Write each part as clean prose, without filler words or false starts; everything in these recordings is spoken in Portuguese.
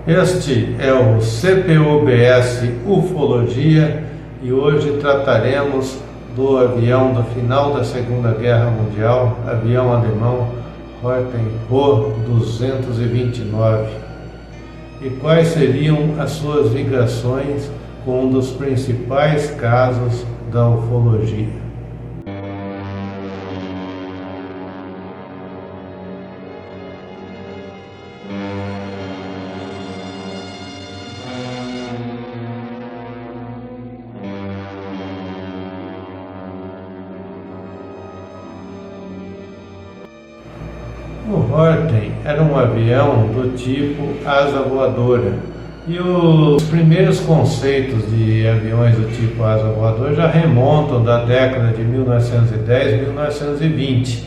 Este é o CPUBS Ufologia e hoje trataremos do avião do final da Segunda Guerra Mundial, avião alemão Horten Ho 229. E quais seriam as suas ligações com um dos principais casos da ufologia? O Horten era um avião do tipo asa voadora, e os primeiros conceitos de aviões do tipo asa voadora já remontam da década de 1910 e 1920.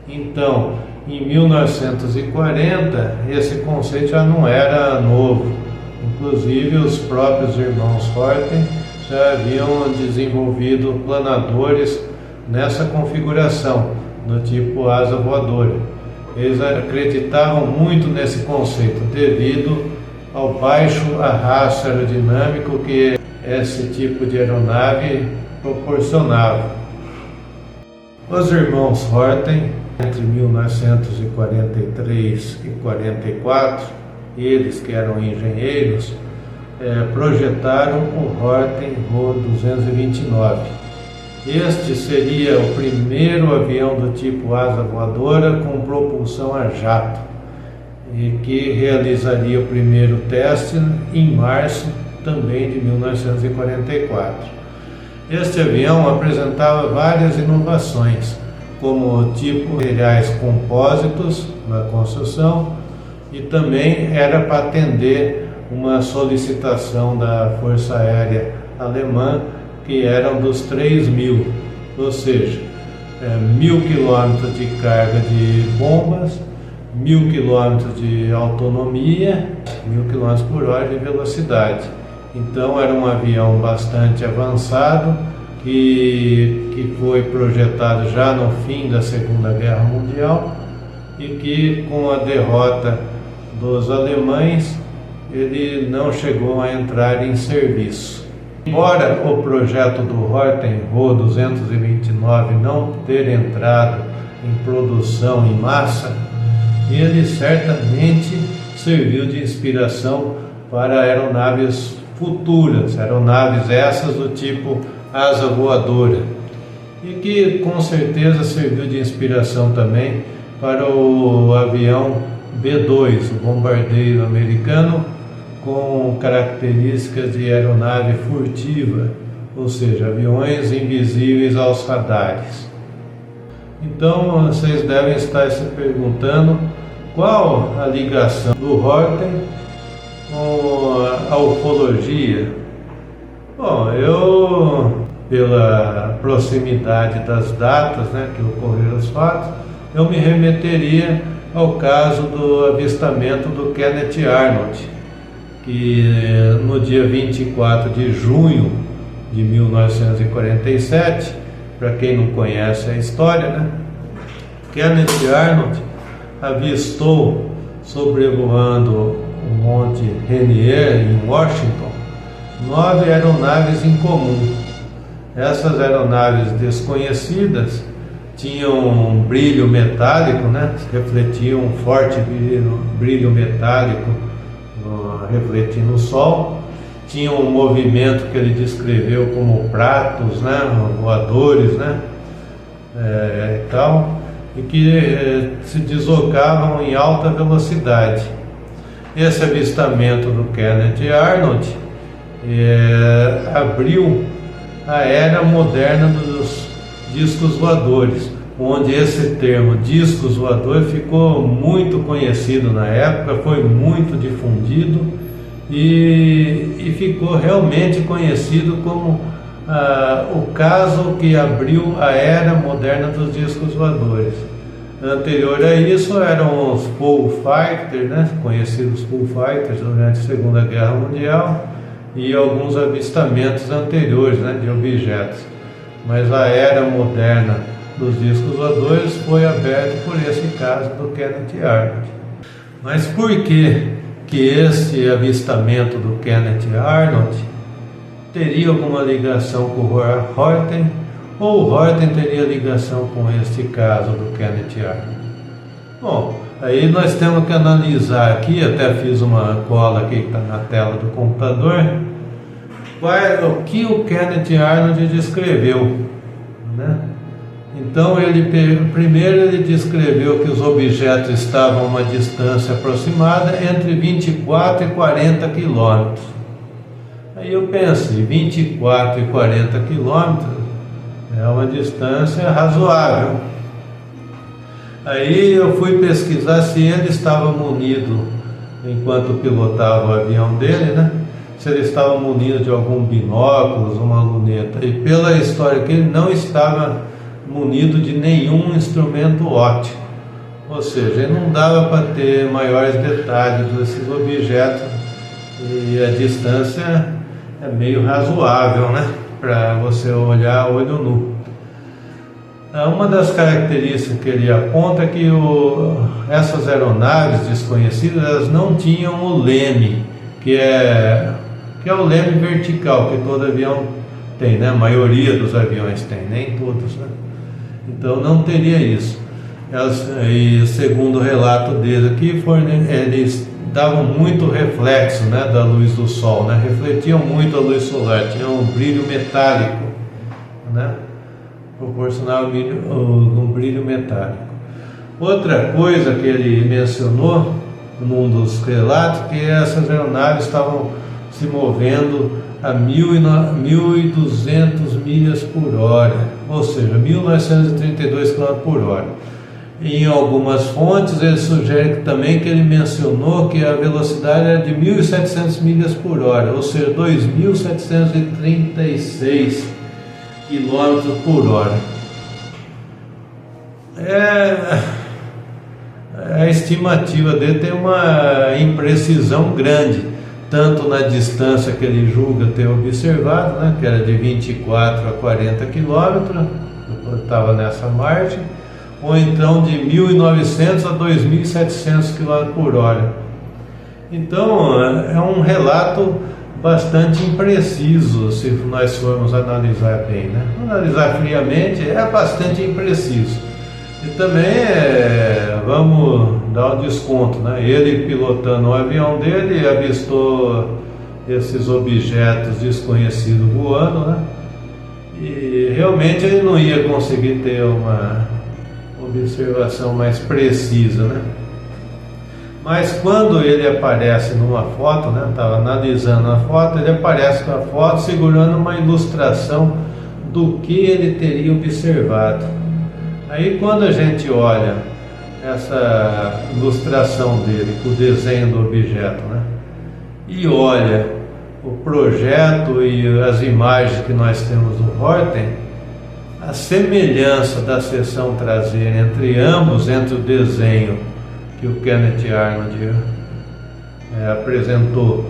Então, em 1940, esse conceito já não era novo. Inclusive, os próprios irmãos Horten já haviam desenvolvido planadores nessa configuração, do tipo asa voadora. Eles acreditavam muito nesse conceito devido ao baixo arrasto aerodinâmico que esse tipo de aeronave proporcionava. Os irmãos Horten, entre 1943 e 44, eles que eram engenheiros, projetaram o Horten Ho 229. Este seria o primeiro avião do tipo asa voadora com propulsão a jato, e que realizaria o primeiro teste em março também de 1944. Este avião apresentava várias inovações, como tipo materiais compósitos na construção, e também era para atender uma solicitação da Força Aérea Alemã, que eram dos 3.000, ou seja, 1.000 km de carga de bombas, 1.000 km de autonomia, 1.000 km por hora de velocidade. Então era um avião bastante avançado, que foi projetado já no fim da Segunda Guerra Mundial, e que com a derrota dos alemães ele não chegou a entrar em serviço. Embora o projeto do Horten Ho 229 não ter entrado em produção em massa, ele certamente serviu de inspiração para aeronaves futuras, aeronaves essas do tipo asa voadora, e que com certeza serviu de inspiração também para o avião B-2, o bombardeiro americano, com características de aeronave furtiva, ou seja, aviões invisíveis aos radares. Então vocês devem estar se perguntando qual a ligação do Horten com a ufologia. Bom, eu, pela proximidade das datas, que ocorreram os fatos, eu me remeteria ao caso do avistamento do Kenneth Arnold, que no dia 24 de junho de 1947, para quem não conhece a história, Kenneth Arnold avistou, sobrevoando o Monte Rainier em Washington, 9 aeronaves em comum. Essas aeronaves desconhecidas tinham um brilho metálico, refletiam um forte brilho metálico refletindo o sol, tinha um movimento que ele descreveu como pratos, voadores, e tal, e que se deslocavam em alta velocidade. Esse avistamento do Kenneth Arnold abriu a era moderna dos discos voadores, onde esse termo discos voadores ficou muito conhecido na época, foi muito difundido e ficou realmente conhecido como o caso que abriu a era moderna dos discos voadores. Anterior a isso eram os Full Fighters, conhecidos Full Fighters durante a Segunda Guerra Mundial, e alguns avistamentos anteriores de objetos. Mas a era moderna dos discos voadores foi aberta por esse caso do Kenneth Arnold. Mas por que que esse avistamento do Kenneth Arnold teria alguma ligação com o Horten, ou o Horten teria ligação com este caso do Kenneth Arnold. Bom, aí nós temos que analisar aqui, até fiz uma cola aqui que está na tela do computador, o que o Kenneth Arnold descreveu, né? Então primeiro ele descreveu que os objetos estavam a uma distância aproximada entre 24 e 40 quilômetros. Aí eu pensei, 24 e 40 quilômetros é uma distância razoável. Aí eu fui pesquisar se ele estava munido, enquanto pilotava o avião dele, né? Se ele estava munido de algum binóculos, uma luneta. E pela história que ele não estava munido de nenhum instrumento óptico, ou seja, ele não dava para ter maiores detalhes desses objetos, e a distância é meio razoável, né, para você olhar olho nu. Uma das características que ele aponta é que essas aeronaves desconhecidas, elas não tinham o leme, que é o leme vertical que todo avião tem, né? A maioria dos aviões tem, nem todos, né? Então não teria isso. E segundo o relato dele aqui, eles davam muito reflexo, né, da luz do sol, né? Refletiam muito a luz solar, tinham um brilho metálico, né? Proporcionava um brilho metálico. Outra coisa que ele mencionou num dos relatos, que essas aeronaves estavam se movendo a 1.200 milhas por hora, ou seja, 1.932 km por hora. Em algumas fontes ele sugere também que ele mencionou que a velocidade era de 1.700 milhas por hora, ou seja, 2.736 km por hora. A estimativa dele tem uma imprecisão grande, tanto na distância que ele julga ter observado, né, que era de 24 a 40 quilômetros, estava nessa margem, ou então de 1.900 a 2.700 km por hora. Então é um relato bastante impreciso, se nós formos analisar bem, né? Analisar friamente é bastante impreciso. E também vamos dar um desconto, né? Ele pilotando o avião dele avistou esses objetos desconhecidos voando, né? E realmente ele não ia conseguir ter uma observação mais precisa, né? Mas quando ele aparece numa foto, né? Estava analisando a foto, ele aparece com a foto segurando uma ilustração do que ele teria observado. Aí quando a gente olha essa ilustração dele, o desenho do objeto, né, e olha o projeto e as imagens que nós temos do Horten, a semelhança da seção traseira entre ambos, entre o desenho que o Kenneth Arnold apresentou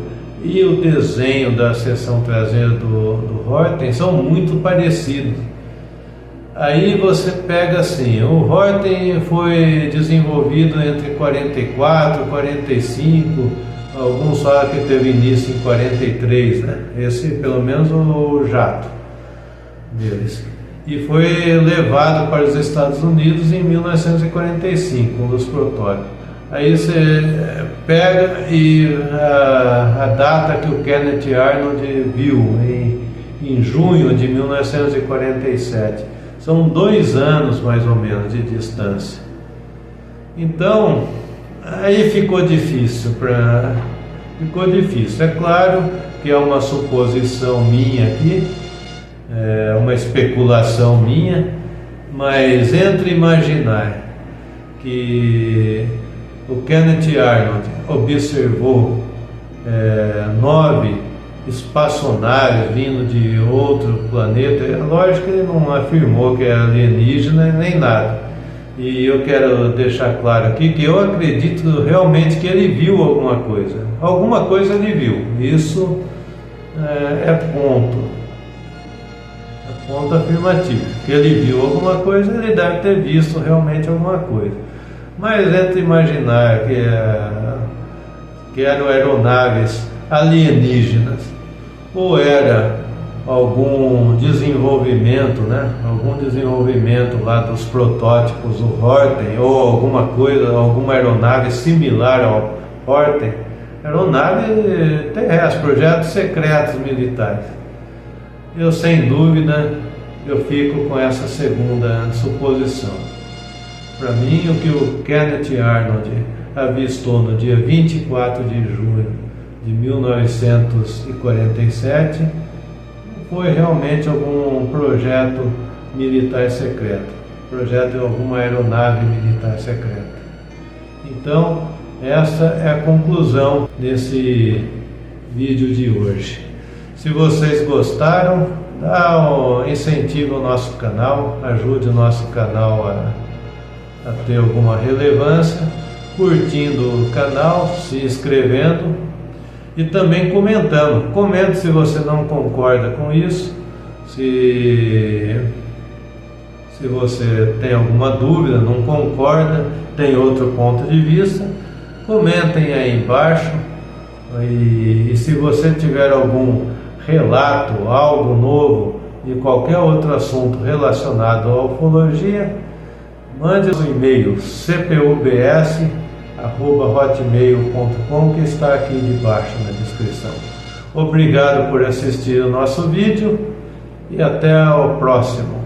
e o desenho da seção traseira do Horten, são muito parecidos. Aí você pega assim, o Horten foi desenvolvido entre 44 e 45, alguns falam que teve início em 43, né? Esse pelo menos o jato deles. E foi levado para os Estados Unidos em 1945, um dos protótipos. Aí você pega e a data que o Kenneth Arnold viu, em junho de 1947. São 2 anos mais ou menos de distância. Então, aí ficou difícil. É claro que é uma suposição minha aqui, é uma especulação minha, mas entre imaginar que o Kenneth Arnold observou 9 espaçonaves vindo de outro planeta, é lógico que ele não afirmou que é alienígena nem nada. E eu quero deixar claro aqui que eu acredito realmente que ele viu alguma coisa. Alguma coisa ele viu. Isso é ponto afirmativo. Que ele viu alguma coisa, ele deve ter visto realmente alguma coisa. Mas entre imaginar que que eram aeronaves alienígenas, ou era algum desenvolvimento, né? Algum desenvolvimento lá dos protótipos do Horten, ou alguma coisa, alguma aeronave similar ao Horten, aeronave terrestre, projetos secretos militares. Eu, sem dúvida, eu fico com essa segunda suposição. Para mim, o que o Kenneth Arnold avistou no dia 24 de junho de 1947 foi realmente algum projeto militar secreto, projeto de alguma aeronave militar secreta. Então, essa é a conclusão desse vídeo de hoje. Se vocês gostaram, incentive o nosso canal, ajude o nosso canal a ter alguma relevância, curtindo o canal, se inscrevendo e também comentando. Comente se você não concorda com isso, se você tem alguma dúvida, não concorda, tem outro ponto de vista, comentem aí embaixo. E se você tiver algum relato, algo novo de qualquer outro assunto relacionado à ufologia, mande um e-mail cpubs@hotmail.com, que está aqui debaixo na descrição. Obrigado por assistir o nosso vídeo e até o próximo.